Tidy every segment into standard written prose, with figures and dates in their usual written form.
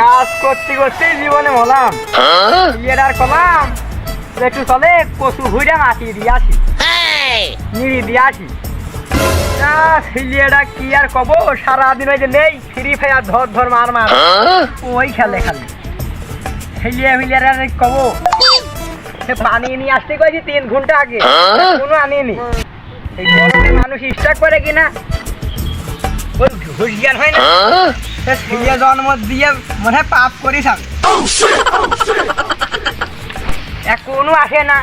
কাজ করতে করতে জীবনে হলাম আর কলাম একটু চলে কচু ঘুরে মাটি দিয়ে আসি নিড়ি দিয়ে আসি ছেলেটা কি আর কব সারাদিন ওই যে নেই ফ্রি ফায়ার ধর ধর মার মার ওই খেলে খালি ছেলে মিলিয়ার আর কব পানি নিয়ে আসতে কয়েছি 3 ঘন্টা আগে কোনো আনিনি এই গরমে মানুষ স্টার্ট করে কিনা ওই ঘুষ জ্ঞান হয় না ছেলে জন্ম দিয়ে মনে হয় পাপ করিস এখনো আসে না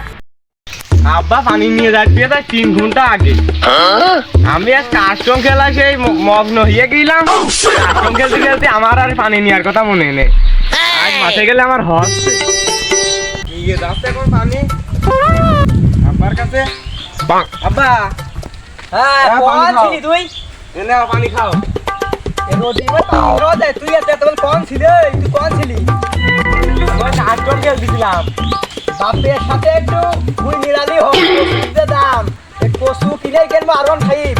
আব্বা পানি নিয়ে যাচ্ছে তাই 3 ঘন্টা আগে আমি আজ কাস্টম খেলা সেই মগ্ন হয়ে গেলাম কাস্টম খেলতে খেলতে আমার আর পানি নেওয়ার কথা মনে নেই আজ মাঠে গেলে আমার হচ্ছে নিয়ে যাচ্ছে এখন পানি আব্বার কাছে আব্বা হ্যাঁ কোন ছিলি তুই এনে পানি খাও রোদিমে তো রোদে তুই এত তখন কোন ছিলি তুই কোন ছিলি আমি কাস্টম খেলতেছিলাম বাপের সাথে একটু মুই নিরালি হোক কচুতে দাম এই কচু কিনে কিনবো আর খাইব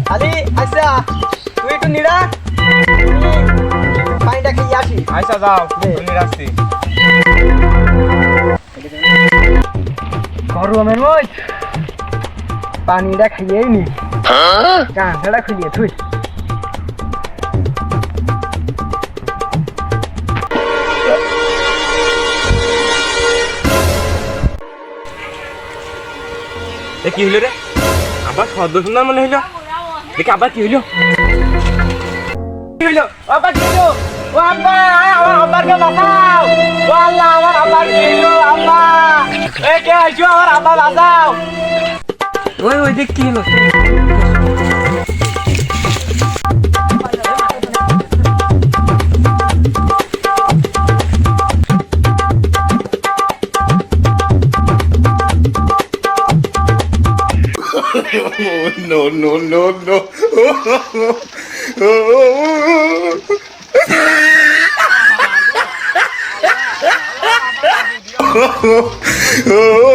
খালি আচ্ছা তুই একটু নিরা পানিটা খেয়ে আসি আচ্ছা যাও নিয়ে আসছি গরমের মধ্যে পানিটা খাইয়েই নি গাঁথাটা খুলিয়ে তুই কি হইলো রে আবার শব্দ শুনলাম মনে হইলো দেখি আবার কি হইলো কি হইলো আবার কি হইলো ও আব্বা আমার আব্বাকে বাঁচাও ও আল্লাহ আমার আব্বার কি হইলো আল্লাহ এ কে আইছো আমার আব্বা বাঁচাও ওই ওই দেখ কি হলো no, no, no, no. Oh,